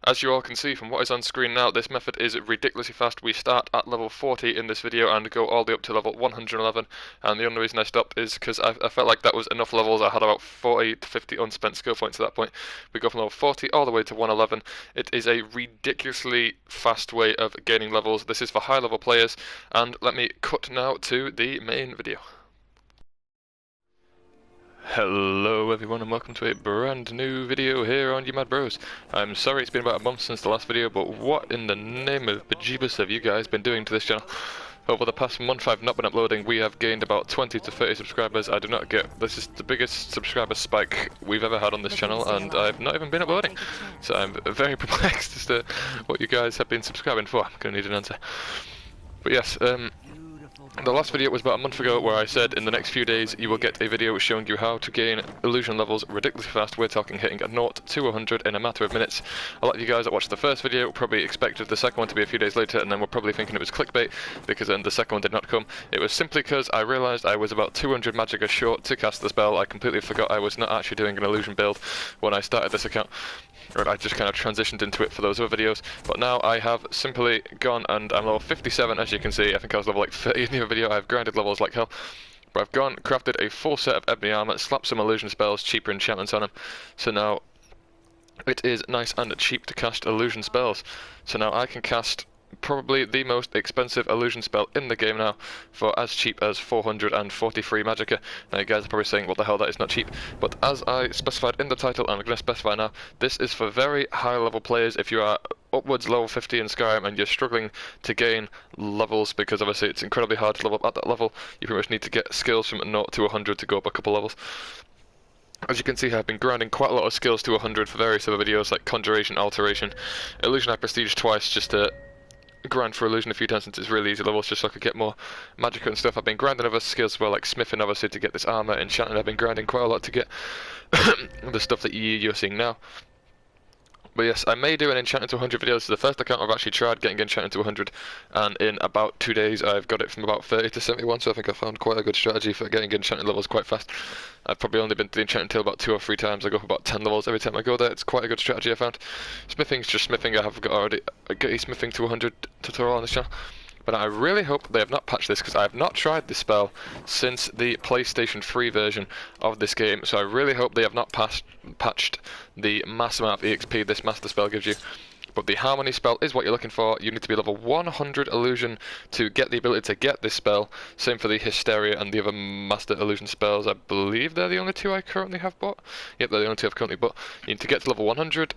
As you all can see from what is on screen now, this method is ridiculously fast. We start at level 40 in this video and go all the way up to level 111, and the only reason I stopped is because I felt like that was enough levels. I had about 40 to 50 unspent skill points at that point. We go from level 40 all the way to 111. It is a ridiculously fast way of gaining levels. This is for high level players, and let me cut now to the main video. Hello everyone and welcome to a brand new video here on You Mad Bros. I'm sorry it's been about a month since the last video, but what in the name of bejeebus have you guys been doing to this channel? Over the past month I've not been uploading. We have gained about 20 to 30 subscribers. I do not get, this is the biggest subscriber spike we've ever had on this channel, and I've not even been uploading. So I'm very perplexed as to what you guys have been subscribing for. I'm going to need an answer. But yes, the last video was about a month ago where I said in the next few days you will get a video showing you how to gain illusion levels ridiculously fast. We're talking hitting a 0 to 100 in a matter of minutes. A lot of you guys that watched the first video probably expected the second one to be a few days later, and then were probably thinking it was clickbait because then the second one did not come. It was simply because I realised I was about 200 magicka short to cast the spell. I completely forgot I was not actually doing an illusion build when I started this account. Or I just kind of transitioned into it for those other videos, but now I have simply gone and I'm level 57 as you can see. I think I was level like 30 in the other video. I've grinded levels like hell, but I've gone, crafted a full set of ebony armor, slapped some illusion spells, cheaper enchantments on them, so now it is nice and cheap to cast illusion spells. So now I can cast probably the most expensive illusion spell in the game now for as cheap as 443 magicka. Now you guys are probably saying what the hell, that is not cheap, but as I specified in the title and I'm going to specify now, this is for very high level players. If you are upwards level 50 in Skyrim and you're struggling to gain levels, because obviously it's incredibly hard to level up at that level, you pretty much need to get skills from 0 to 100 to go up a couple levels. As you can see, I've been grinding quite a lot of skills to 100 for various other videos like Conjuration, Alteration, Illusion I Prestige twice just to grind for illusion a few times since it's really easy levels, just so I could get more magic and stuff. I've been grinding other skills as well, like smithing obviously to get this armor, enchanting I've been grinding quite a lot to get the stuff that you're seeing now. But yes, I may do an enchanting to 100 videos. This is the first account I've actually tried getting enchanting to 100, and in about 2 days I've got it from about 30 to 71, so I think I found quite a good strategy for getting enchanting levels quite fast. I've probably only been to the enchanting table about 2 or 3 times. I go for about 10 levels every time I go there. It's quite a good strategy I found. Smithing's just smithing. I have got already a smithing to 100 tutorial on this channel. But I really hope they have not patched this, because I have not tried this spell since the PlayStation 3 version of this game, so I really hope they have not patched the mass amount of EXP this master spell gives you. But the harmony spell is what you're looking for. You need to be level 100 illusion to get the ability to get this spell. Same for the hysteria and the other master illusion spells. I believe they're the only two I currently have bought. Yep, they're the only two I've currently bought. You need to get to level 100.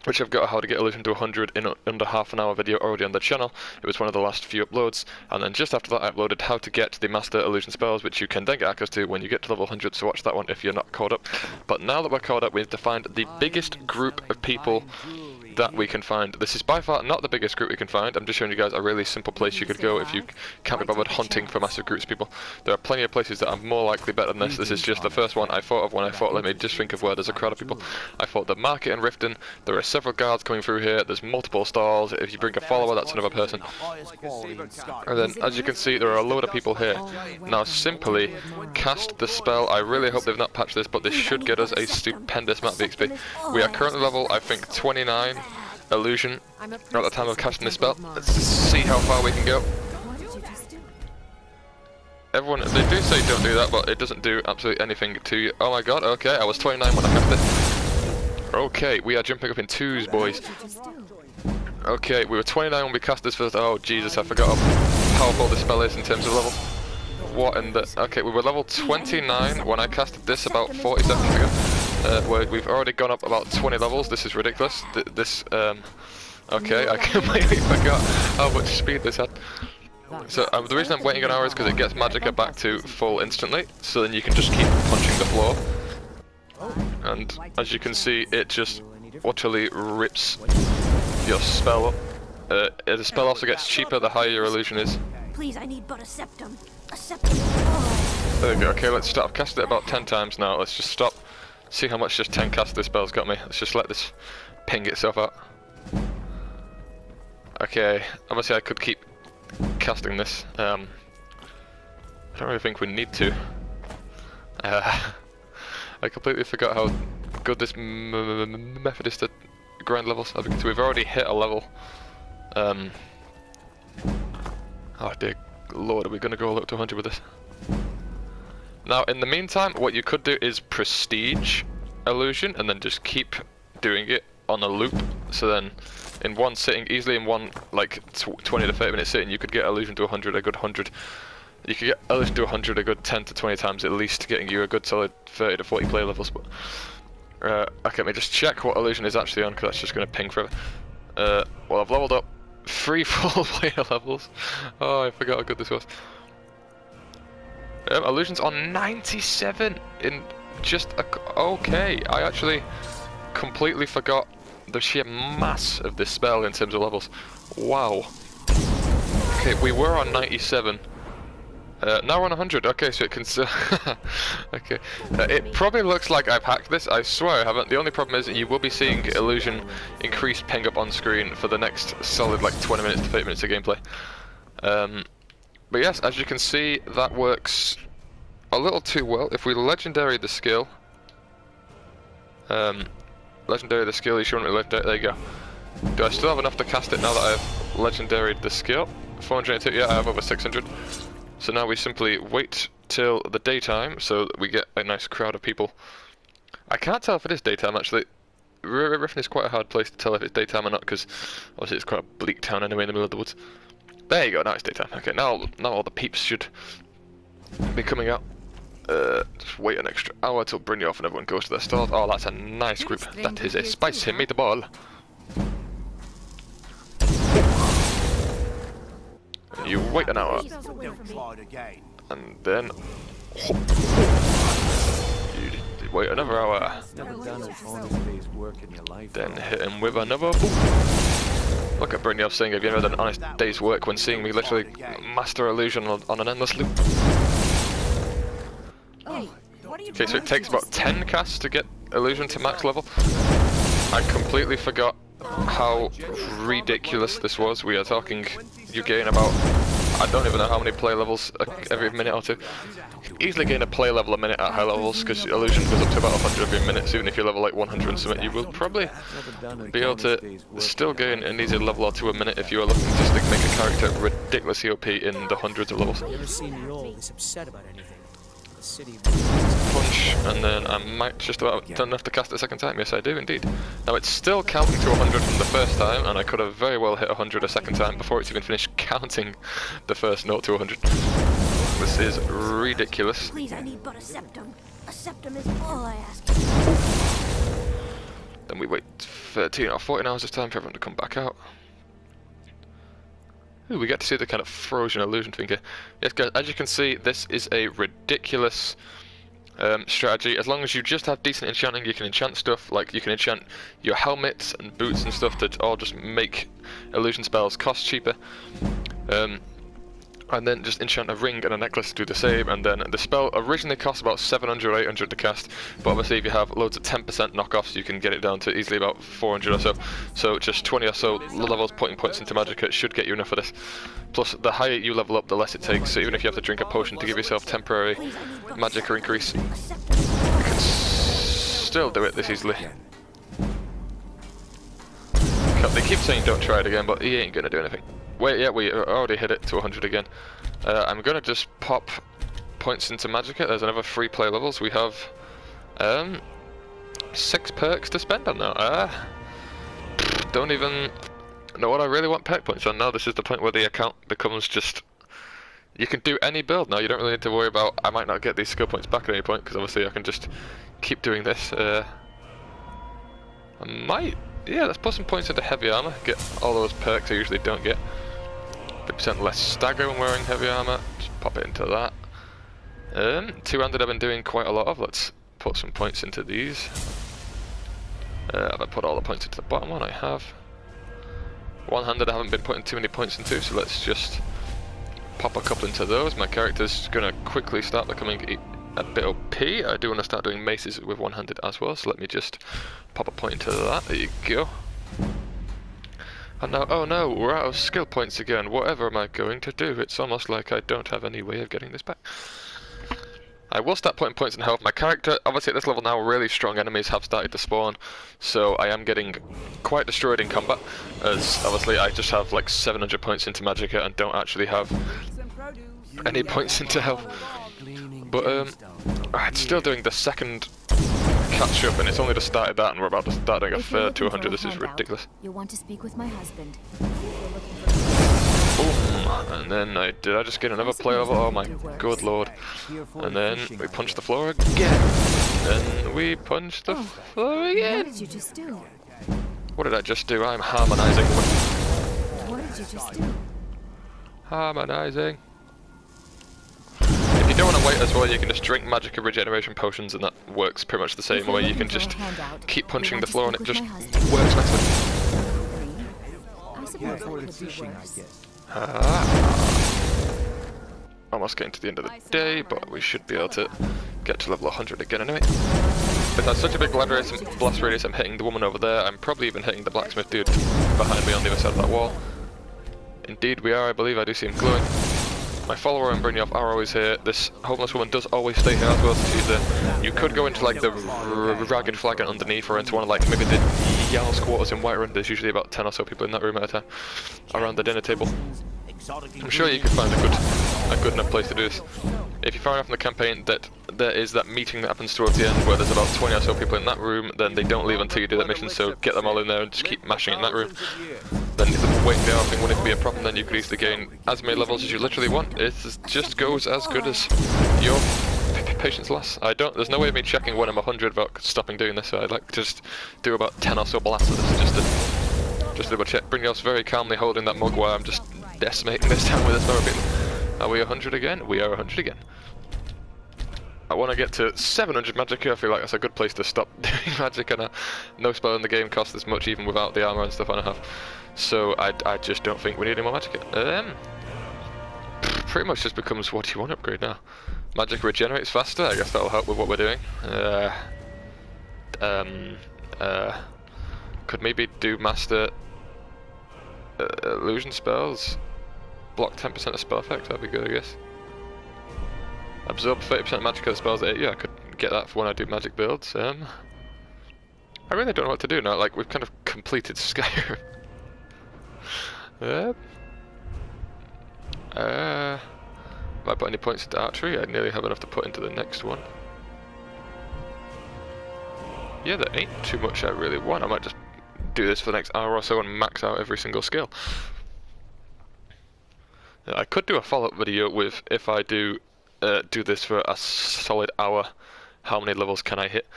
Which I've got how to get illusion to 100 in under half an hour video already on the channel. It was one of the last few uploads, and then just after that I uploaded how to get the master illusion spells, which you can then get access to when you get to level 100, so watch that one if you're not caught up. But now that we're caught up, we have to find the biggest group of people that we can find. This is by far not the biggest group we can find. I'm just showing you guys a really simple place you could go if you can't be bothered hunting for massive groups of people. There are plenty of places that are more likely better than this. This is just the first one I thought of when I thought, let me just think of where there's a crowd of people. I thought the market in Riften. There are several guards coming through here. There's multiple stalls. If you bring a follower, that's another person. And then, as you can see, there are a load of people here. Now simply cast the spell. I really hope they've not patched this, but this should get us a stupendous amount of XP. We are currently level, I think, 29 illusion at the time of casting this spell. Let's see how far we can go. Everyone, they do say don't do that, but it doesn't do absolutely anything to you. Oh my god, okay, I was 29 when I cast it. Okay, we are jumping up in twos, boys. Okay, we were 29 when we cast this first. Oh Jesus, I forgot how powerful this spell is in terms of level. What in the... Okay, we were level 29 when I casted this about 40 seconds ago. We've already gone up about 20 levels. This is ridiculous. Okay, I completely forgot how much speed this had. So the reason I'm waiting an hour is because it gets magicka back to full instantly, so then you can just keep punching the floor. And as you can see, it just utterly rips your spell up. The spell also gets cheaper the higher your illusion is. Please, I need but a septum. A septum. Oh. There we go. Okay, let's stop. I've cast it about 10 times now. Let's just stop. See how much just 10 cast this spell's got me. Let's just let this ping itself out. Okay, obviously I could keep casting this. I don't really think we need to. I completely forgot how good this method is to grind levels. As we can see, we've already hit a level. Oh dear lord, are we going to go all up to 100 with this? Now, in the meantime, what you could do is prestige illusion and then just keep doing it on a loop. So then, in one sitting, easily in one like 20 to 30 minute sitting, you could get illusion to 100, a good 100. You could get illusion to 100 a good 10 to 20 times at least, getting you a good solid 30 to 40 play levels. But okay, let me just check what illusion is actually on, because that's just going to ping forever. Well, I've leveled up 3 full player levels. Oh, I forgot how good this was. Illusion's on 97 in just a... Okay, I actually completely forgot the sheer mass of this spell in terms of levels. Wow. Okay, we were on 97. Now we're on 100. Okay, so it can... okay. It probably looks like I've hacked this. I swear I haven't. The only problem is that you will be seeing illusion increase ping up on screen for the next solid like 20 minutes to 30 minutes of gameplay. But yes, as you can see, that works a little too well. If we legendary the skill, legendary the skill, you shouldn't be legendary. There you go. Do I still have enough to cast it now that I've legendaried the skill? 482, yeah, I have over 600. So now we simply wait till the daytime so that we get a nice crowd of people. I can't tell if it is daytime actually. Riffin is quite a hard place to tell if it's daytime or not, because obviously it's quite a bleak town anyway in the middle of the woods. There you go, now it's daytime. Okay, now all the peeps should be coming out. Just wait an extra hour till Brynjolf and everyone goes to their stalls. Oh, that's a nice group. That is a spicy meatball. And you wait an hour. And then... you wait another hour. Then hit him with another boom. Look at Brynjolf saying, have you ever done an honest day's work, when seeing me literally master illusion on an endless loop. Okay, so it takes about 10 casts to get illusion to max level. I completely forgot how ridiculous this was. We are talking, you gain about, I don't even know how many play levels every minute or two. You can easily gain a play level a minute at high levels, because illusion goes up to about 100 every minute. So even if you level like 100 and something, you will probably be able to still gain an easy level or two a minute if you are looking just to make a character ridiculously OP in the hundreds of levels. Punch, and then I might just about done enough to cast it a second time. Yes, I do indeed. Now it's still counting to 100 from the first time, and I could have very well hit 100 a second time before it's even finished counting the first note to 100. This is ridiculous. Please, I need but a septum. A septum is all I ask. Then we wait 13 or 14 hours this time for everyone to come back out. Ooh, we get to see the kind of frozen illusion thing here. Yes guys, as you can see, this is a ridiculous strategy. As long as you just have decent enchanting, you can enchant stuff, like you can enchant your helmets and boots and stuff that all just make illusion spells cost cheaper. And then just enchant a ring and a necklace to do the same, and then the spell originally costs about 700 or 800 to cast, but obviously if you have loads of 10% knockoffs, you can get it down to easily about 400 or so. So just 20 or so levels putting points into Magicka should get you enough of this. Plus, the higher you level up, the less it takes, so even if you have to drink a potion to give yourself temporary Magicka increase, you can still do it this easily. They keep saying don't try it again, but he ain't gonna do anything. Wait, yeah, we already hit it to 100 again. I'm gonna just pop points into Magicka. There's another free play levels. We have 6 perks to spend on now. Don't even know what I really want perk points on now. This is the point where the account becomes just... You can do any build now. You don't really need to worry about I might not get these skill points back at any point, because obviously I can just keep doing this. I might... Yeah, let's put some points into heavy armor. Get all those perks I usually don't get. 50% less stagger when wearing heavy armor. Just pop it into that. Two-handed I've been doing quite a lot of. Let's put some points into these. Have I put all the points into the bottom one? I have. One-handed I haven't been putting too many points into, so let's just pop a couple into those. My character's gonna quickly start becoming a bit OP. I do want to start doing maces with one-handed as well, so let me just pop a point into that. There you go. And now, oh no, we're out of skill points again. Whatever am I going to do? It's almost like I don't have any way of getting this back. I will start putting points in health. My character, obviously at this level now, really strong enemies have started to spawn, so I am getting quite destroyed in combat, as obviously I just have like 700 points into Magicka and don't actually have any points into health. But I'm still doing the second catch up, and it's only just started that, and we're about to start doing a third 200. This is ridiculous. You'll want to speak with my husband. Boom! And then did I just get another play level? Oh my good lord! And then we punch the floor again. Then we punch the floor again. What did you just do? What did I just do? I'm harmonizing. What did you just do? Harmonizing. If you don't want to wait as well, you can just drink Magicka regeneration potions, and that works pretty much the same way. You can just keep punching the floor, and it just works nicely. I suppose that could be worse. Almost getting to the end of the day, but we should be able to get to level 100 again anyway. With that such a big blast radius, I'm hitting the woman over there. I'm probably even hitting the blacksmith dude behind me on the other side of that wall. Indeed we are, I believe. I do see him glowing. My follower and Brynjolf are always here. This homeless woman does always stay here as well, so she's there. You could go into like the ragged flagon underneath, or into one of like maybe the Jarl's quarters in Whiterun. There's usually about 10 or so people in that room at a time, around the dinner table. I'm sure you can find a good enough place to do this. If you're far enough in the campaign that there is that meeting that happens towards the end where there's about 20 or so people in that room, then they don't leave until you do that mission, so get them all in there and just keep mashing in that room. Then if the waiting the hour thing wouldn't be a problem, then you could easily gain as many levels as you literally want. It just goes as good as your patience lasts. There's no way of me checking when I'm 100 without stopping doing this, so I'd like to just do about 10 or so blasts of this, just to double check. Brynjolf's very calmly holding that mug while I'm just decimating this town with this Morabin. Are we 100 again? We are 100 again. I want to get to 700 Magicka. I feel like that's a good place to stop doing Magicka now. No spell in the game costs this much, even without the armor and stuff I have. So I just don't think we need any more Magicka. Pretty much just becomes what you want to upgrade now. Magic regenerates faster. I guess that'll help with what we're doing. Could maybe do master illusion spells. Block 10% of spell effects. That'd be good, I guess. Absorb 30% of Magicka spells that hit you. I could get that for when I do magic builds. I really don't know what to do now. Like, we've kind of completed Skyrim. Might put any points into archery. I nearly have enough to put into the next one. Yeah, there ain't too much I really want. I might just do this for the next hour or so and max out every single skill. I could do a follow-up video with, if I do this for a solid hour, how many levels can I hit?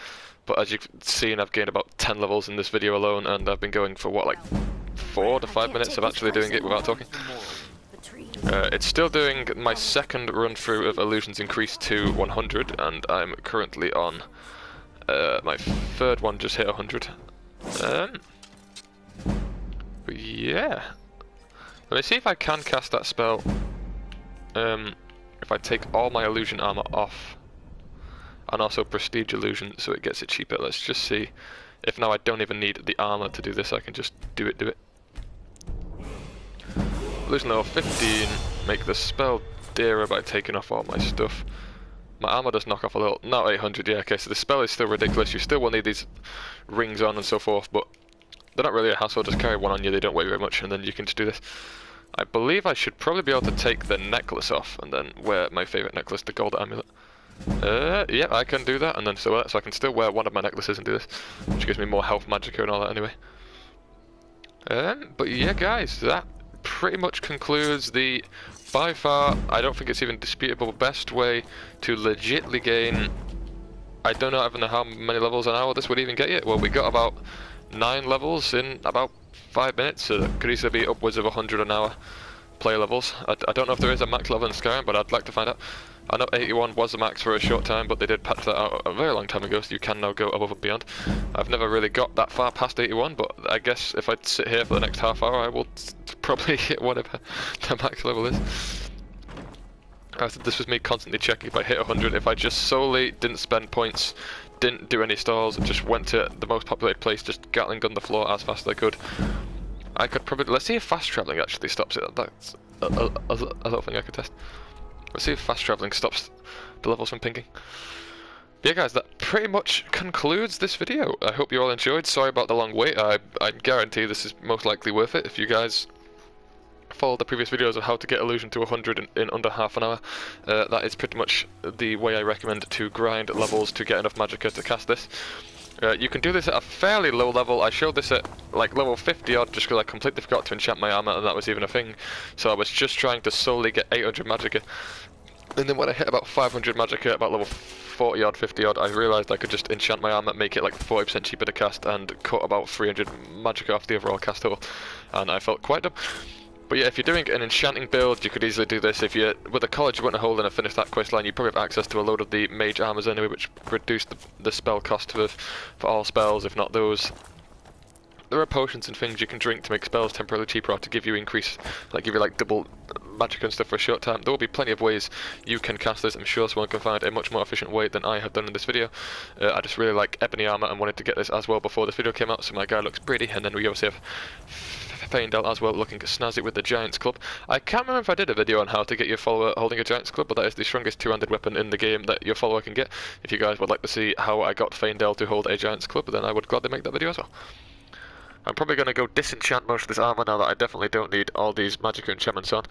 But as you've seen, I've gained about 10 levels in this video alone, and I've been going for what, like 4 to 5 minutes of actually doing it without talking. It's still doing my second run through of illusions increased to 100, and I'm currently on my third one just hit 100. But yeah, let me see if I can cast that spell. If I take all my illusion armor off, and also prestige illusion, so it gets it cheaper. Let's just see if now I don't even need the armor to do this. I can just do it. Illusion level 15, make the spell dearer by taking off all my stuff. My armor does knock off a little, not 800, yeah, okay, so the spell is still ridiculous. You still will need these rings on and so forth, but they're not really a hassle. Just carry one on you, they don't weigh very much, and then you can just do this. I believe I should probably be able to take the necklace off and then wear my favourite necklace, the gold amulet. Yeah, I can do that, and then so I can still wear one of my necklaces and do this, which gives me more health, Magicka and all that anyway. But yeah guys, that pretty much concludes the, by far, I don't think it's even disputable, best way to legitly gain, I don't even know how many levels an hour this would even get you. Well, we got about 9 levels in about 5 minutes, so it could easily be upwards of 100 an hour play levels. I don't know if there is a max level in Skyrim, but I'd like to find out. I know 81 was the max for a short time, but they did patch that out a very long time ago, so you can now go above and beyond. I've never really got that far past 81, but I guess if I sit here for the next half hour, I will probably hit whatever the max level is. This was me constantly checking if I hit 100. If I just solely didn't spend points, didn't do any stalls, just went to the most populated place, just Gatling gun the floor as fast as I could probably, let's see if fast travelling actually stops it. That's a little thing I could test. Let's see if fast traveling stops the levels from pinging. Yeah guys, that pretty much concludes this video. I hope you all enjoyed. Sorry about the long wait. I guarantee this is most likely worth it if you guys follow the previous videos of how to get illusion to 100 in under half an hour. That is pretty much the way I recommend to grind levels to get enough magicka to cast this. You can do this at a fairly low level. I showed this at like level 50 odd just because I completely forgot to enchant my armor and that was even a thing. So I was just trying to solely get 800 magicka. And then when I hit about 500 magicka, about level 40 odd, 50 odd, I realised I could just enchant my armor, make it like 40% cheaper to cast, and cut about 300 magicka off the overall cast total. And I felt quite dumb. But yeah, if you're doing an enchanting build, you could easily do this. If you're with a college you want to hold and finish that quest line, you probably have access to a load of the mage armors anyway, which reduce the spell cost for all spells, if not those. There are potions and things you can drink to make spells temporarily cheaper or to give you like double magic and stuff for a short time. There will be plenty of ways you can cast this. I'm sure someone can find a much more efficient way than I have done in this video. I just really like ebony armor and wanted to get this as well before this video came out, so my guy looks pretty. And then we obviously have Faendal as well, looking snazzy with the Giant's Club. I can't remember if I did a video on how to get your follower holding a Giant's Club, but that is the strongest two-handed weapon in the game that your follower can get. If you guys would like to see how I got Faendal to hold a Giant's Club, then I would gladly make that video as well. I'm probably going to go disenchant most of this armor now that I definitely don't need all these magicka enchantments on.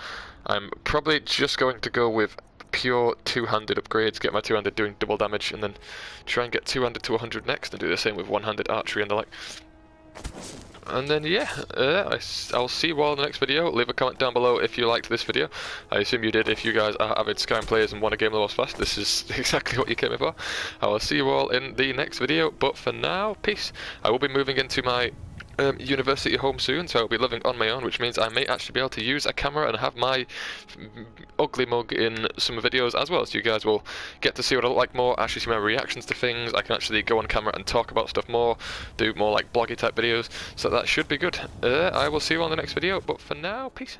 I'm probably just going to go with pure two-handed upgrades, get my two-handed doing double damage, and then try and get two-handed to 100 next, and do the same with one-handed archery and the like. And then yeah, I'll see you all in the next video. Leave a comment down below if you liked this video. I assume you did if you guys are avid Skyrim players and want a game levels fast. This is exactly what you came here for. I will see you all in the next video, but for now, peace. I will be moving into my university home soon, so I'll be living on my own, which means I may actually be able to use a camera and have my ugly mug in some videos as well, so you guys will get to see what I look like more, actually see my reactions to things. I can actually go on camera and talk about stuff more, do more like bloggy type videos, so that should be good. I will see you on the next video, but for now, peace.